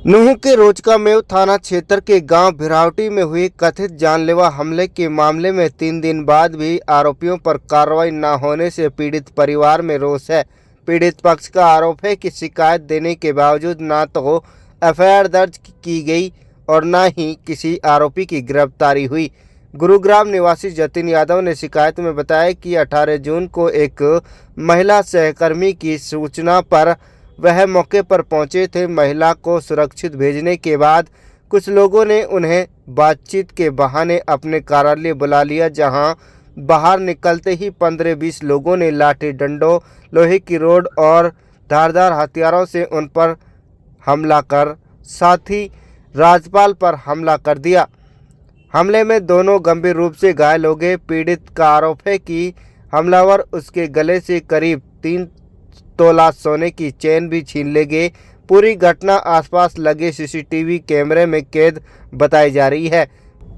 नूंह के रोजकामेव थाना क्षेत्र के गांव भिरावटी में हुए कथित जानलेवा हमले के मामले में 3 दिन बाद भी आरोपियों पर कार्रवाई न होने से पीड़ित परिवार में रोष है। पीड़ित पक्ष का आरोप है कि शिकायत देने के बावजूद न तो एफआईआर दर्ज की गई और न ही किसी आरोपी की गिरफ्तारी हुई। गुरुग्राम निवासी जतिन यादव ने शिकायत में बताया कि 18 जून को एक महिला सहकर्मी की सूचना पर वह मौके पर पहुंचे थे। महिला को सुरक्षित भेजने के बाद कुछ लोगों ने उन्हें बातचीत के बहाने अपने कार्यालय बुला लिया, जहां बाहर निकलते ही 15-20 लोगों ने लाठी डंडों, लोहे की रोड और धारदार हथियारों से उन पर हमला कर साथ ही राजपाल पर हमला कर दिया। हमले में दोनों गंभीर रूप से घायल हो गए। पीड़ित का आरोप है कि हमलावर उसके गले से करीब 3 तोला सोने की चेन भी छीन ले गए। पूरी घटना आसपास लगे सीसीटीवी कैमरे में कैद बताई जा रही है।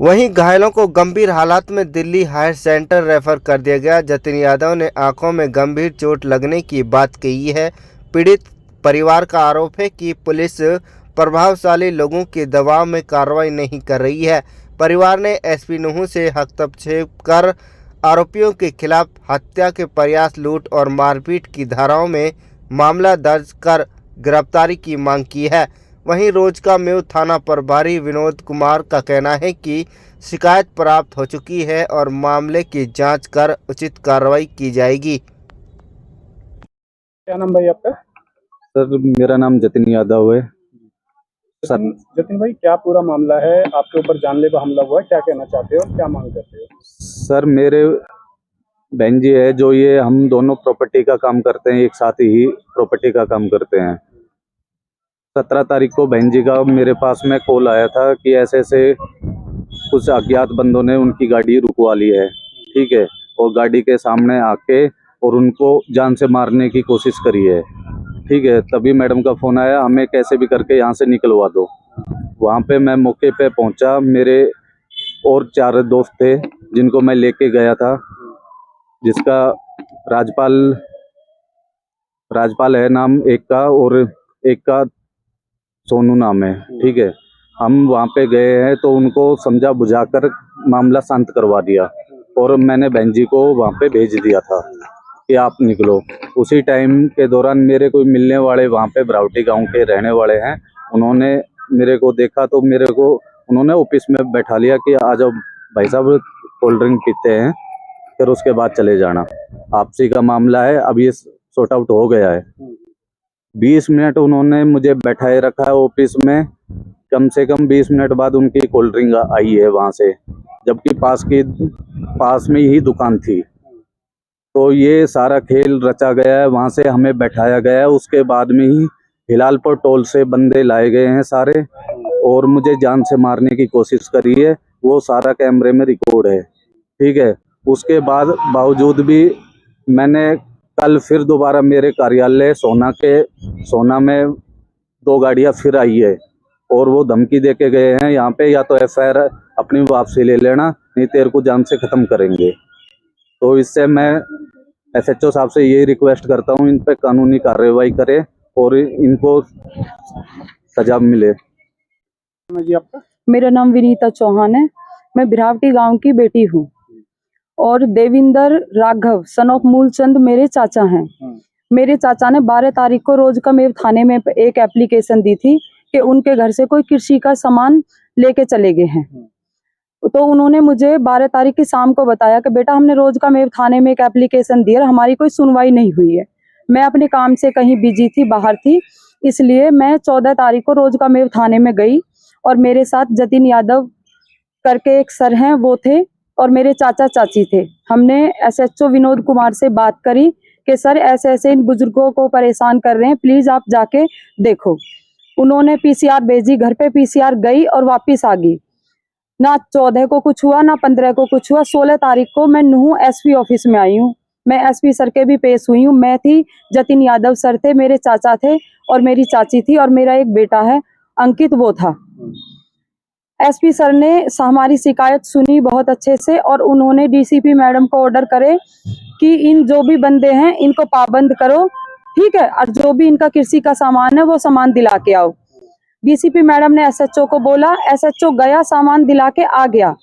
वहीं घायलों को गंभीर हालात में दिल्ली हायर सेंटर रेफर कर दिया गया। जतिन यादव ने आंखों में गंभीर चोट लगने की बात कही है। पीड़ित परिवार का आरोप है कि पुलिस प्रभावशाली लोगों के दबाव में कार्रवाई नहीं कर रही है। परिवार ने एसपी नूंह से हस्तक्षेप कर आरोपियों के खिलाफ हत्या के प्रयास, लूट और मारपीट की धाराओं में मामला दर्ज कर गिरफ्तारी की मांग की है। वहीं रोजकामेव थाना प्रभारी विनोद कुमार का कहना है कि शिकायत प्राप्त हो चुकी है और मामले की जांच कर उचित कार्रवाई की जाएगी। क्या नाम भाई आपका? सर मेरा नाम जतिन यादव है। सर जतिन भाई, क्या पूरा मामला है? आपके ऊपर जानलेवा हमला हुआ है, क्या कहना चाहते हो और क्या मांग करते हो? सर मेरे बहन जी है जो ये हम दोनों प्रॉपर्टी का काम करते हैं, एक साथ ही प्रॉपर्टी का काम करते हैं। 17 तारीख को बहन जी का मेरे पास में कॉल आया था कि ऐसे ऐसे कुछ अज्ञात बंदों ने उनकी गाड़ी रुकवा ली है, ठीक है, और गाड़ी के सामने आके और उनको जान से मारने की कोशिश करी है, ठीक है। तभी मैडम का फ़ोन आया, हमें कैसे भी करके यहाँ से निकलवा दो। वहाँ पे मैं मौके पे पहुँचा, मेरे और 4 दोस्त थे जिनको मैं लेके गया था, जिसका राजपाल है नाम एक का और एक का सोनू नाम है, ठीक है। हम वहाँ पे गए हैं तो उनको समझा बुझाकर मामला शांत करवा दिया और मैंने बहन जी को वहाँ पे भेज दिया था कि आप निकलो। उसी टाइम के दौरान मेरे कोई मिलने वाले वहाँ पे भिरावटी गांव के रहने वाले हैं, उन्होंने मेरे को देखा तो मेरे को उन्होंने ऑफिस में बैठा लिया कि आ जाओ भाई साहब, कोल्ड ड्रिंक पीते हैं, फिर उसके बाद चले जाना, आपसी का मामला है, अब ये सॉर्ट आउट हो गया है। 20 मिनट उन्होंने मुझे बैठाए रखा है ऑफिस में। कम से कम 20 मिनट बाद उनकी कोल्ड ड्रिंक आई है वहाँ से, जबकि पास में ही दुकान थी। तो ये सारा खेल रचा गया है, वहाँ से हमें बैठाया गया है। उसके बाद में ही हिलालपुर टोल से बंदे लाए गए हैं सारे और मुझे जान से मारने की कोशिश करी है, वो सारा कैमरे में रिकॉर्ड है, ठीक है। उसके बावजूद भी मैंने कल फिर दोबारा मेरे कार्यालय सोना में 2 गाड़ियाँ फिर आई है और वो धमकी दे के गए हैं यहाँ पे, या तो एफआईआर अपनी वापसी ले लेना, नहीं तेरे को जान से ख़त्म करेंगे। तो इससे मैं एसएचओ साहब से यही रिक्वेस्ट करता हूँ, इन पे कानूनी कार्रवाई करे और इनको सजा मिले। जी आपका? मेरा नाम विनीता चौहान है। मैं भिरावटी गांव की बेटी हूँ और देविंदर राघव सन ऑफ मूलचंद मेरे चाचा हैं। मेरे चाचा ने 12 तारीख को रोजकामेव थाने में एक एप्लीकेशन दी थी कि उनके घर से कोई कृषि का सामान लेके चले गए हैं। तो उन्होंने मुझे 12 तारीख की शाम को बताया कि बेटा हमने रोजकामेव थाने में एक एप्लीकेशन दी है, हमारी कोई सुनवाई नहीं हुई है। मैं अपने काम से कहीं बिजी थी, बाहर थी, इसलिए मैं 14 तारीख को रोजकामेव थाने में गई और मेरे साथ जतिन यादव करके एक सर हैं वो थे और मेरे चाचा चाची थे। हमने एसएचओ विनोद कुमार से बात करी कि सर ऐसे ऐसे इन बुजुर्गों को परेशान कर रहे हैं, प्लीज आप जाके देखो। उन्होंने पीसीआर भेजी, घर पे पीसीआर गई और वापस आ गई। ना 14 को कुछ हुआ, ना 15 को कुछ हुआ। 16 तारीख को मैं नूंह एसपी ऑफिस में आई हूँ। मैं एसपी सर के भी पेश हुई हूँ। मैं थी, जतिन यादव सर थे, मेरे चाचा थे और मेरी चाची थी और मेरा एक बेटा है अंकित, वो था। एसपी सर ने हमारी शिकायत सुनी बहुत अच्छे से और उन्होंने डीसीपी मैडम को ऑर्डर करे कि इन जो भी बंदे हैं इनको पाबंद करो, ठीक है, और जो भी इनका कृषि का सामान है वो सामान दिला के आओ। डीसीपी मैडम ने एसएचओ को बोला, एसएचओ गया, सामान दिला के आ गया।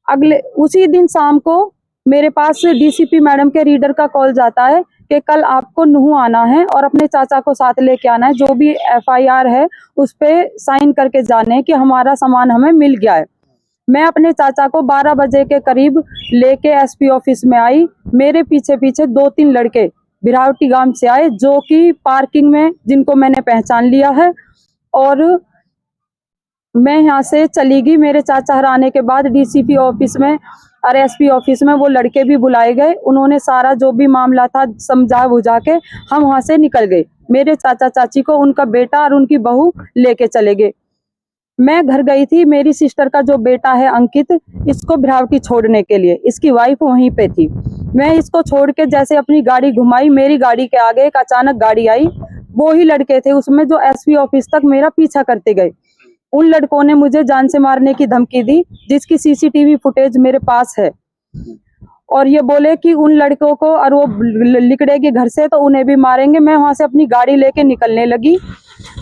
अगले उसी दिन शाम को मेरे पास डीसीपी मैडम के रीडर का कॉल जाता है कि कल आपको नुहू आना है और अपने चाचा को साथ लेके आना है, जो भी एफआईआर है उस पे साइन करके जाने कि हमारा सामान हमें मिल गया है। मैं अपने चाचा को 12 बजे के करीब लेके एसपी ऑफिस में आई। मेरे पीछे पीछे 2-3 लड़के भिरावटी गांव से आए, जो कि पार्किंग में, जिनको मैंने पहचान लिया है, और मैं यहाँ से चली गई। मेरे चाचा हराने के बाद डीसीपी ऑफिस में और एसपी ऑफिस में वो लड़के भी बुलाए गए। उन्होंने सारा जो भी मामला था समझा बुझा के हम वहाँ से निकल गए। मेरे चाचा चाची को उनका बेटा और उनकी बहू लेके चले गए। मैं घर गई थी। मेरी सिस्टर का जो बेटा है अंकित, इसको भिरावटी छोड़ने के लिए, इसकी वाइफ वहीं पे थी। मैं इसको छोड़ के जैसे अपनी गाड़ी घुमाई, मेरी गाड़ी के आगे एक अचानक गाड़ी आई। वो ही लड़के थे उसमें जो एसपी ऑफिस तक मेरा पीछा करते गए। उन लड़कों ने मुझे जान से मारने की धमकी दी, जिसकी सीसीटीवी फुटेज मेरे पास है, और ये बोले कि उन लड़कों को और वो लिकड़ेगी घर से तो उन्हें भी मारेंगे। मैं वहां से अपनी गाड़ी लेके निकलने लगी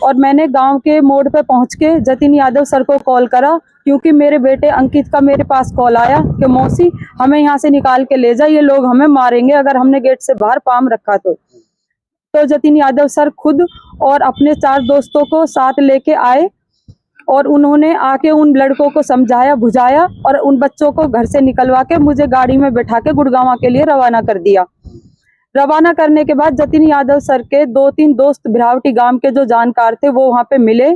और मैंने गांव के मोड़ पे पहुंच के जतिन यादव सर को कॉल करा, क्योंकि मेरे बेटे अंकित का मेरे पास कॉल आया कि मौसी हमें यहाँ से निकाल के ले जा, ये लोग हमें मारेंगे अगर हमने गेट से बाहर पाम रखा तो जतिन यादव सर खुद और अपने 4 दोस्तों को साथ लेके आए और उन्होंने आके उन लड़कों को समझाया बुझाया और उन बच्चों को घर से निकलवा के मुझे गाड़ी में बैठा के गुड़गांव के लिए रवाना कर दिया। रवाना करने के बाद जतिन यादव सर के 2-3 दोस्त भिरावटी गांव के जो जानकार थे वो वहां पे मिले।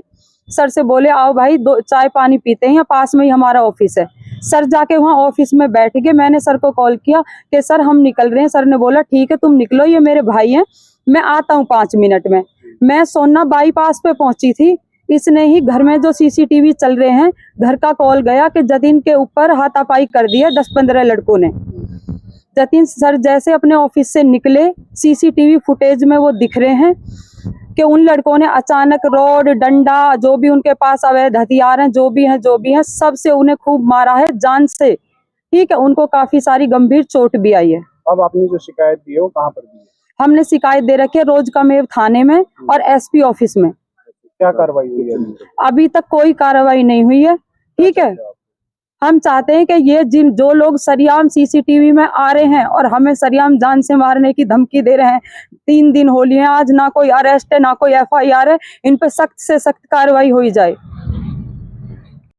सर से बोले आओ भाई चाय पानी पीते हैं, यहाँ पास में ही हमारा ऑफिस है। सर जाके वहाँ ऑफिस में बैठ गए। मैंने सर को कॉल किया कि सर हम निकल रहे हैं। सर ने बोला ठीक है तुम निकलो, ये मेरे भाई हैं, मैं आता हूँ 5 मिनट में। मैं सोना बाईपास पे पहुंची थी। इसने ही घर में जो सीसीटीवी चल रहे हैं, घर का कॉल गया कि जतिन के ऊपर हाथापाई कर दिया 10-15 लड़कों ने। जतिन सर जैसे अपने ऑफिस से निकले, सीसीटीवी फुटेज में वो दिख रहे हैं कि उन लड़कों ने अचानक रॉड डंडा जो भी उनके पास अवैध हथियार हैं जो भी हैं सबसे उन्हें खूब मारा है जान से। ठीक है, उनको काफी सारी गंभीर चोट भी आई है। अब आपने जो शिकायत दी है वो कहाँ पर दी है? हमने शिकायत दे रखी है रोजकामेव थाने में और एसपी ऑफिस में। क्या कार्रवाई हुई है? अभी तक कोई कार्रवाई नहीं हुई है। ठीक है, हम चाहते हैं कि ये जो लोग सरियाम सीसीटीवी में आ रहे हैं और हमें सरियाम जान से मारने की धमकी दे रहे हैं, 3 दिन होली है आज, ना कोई अरेस्ट है ना कोई एफआईआर है, इन पे सख्त से सख्त कार्रवाई हुई जाए।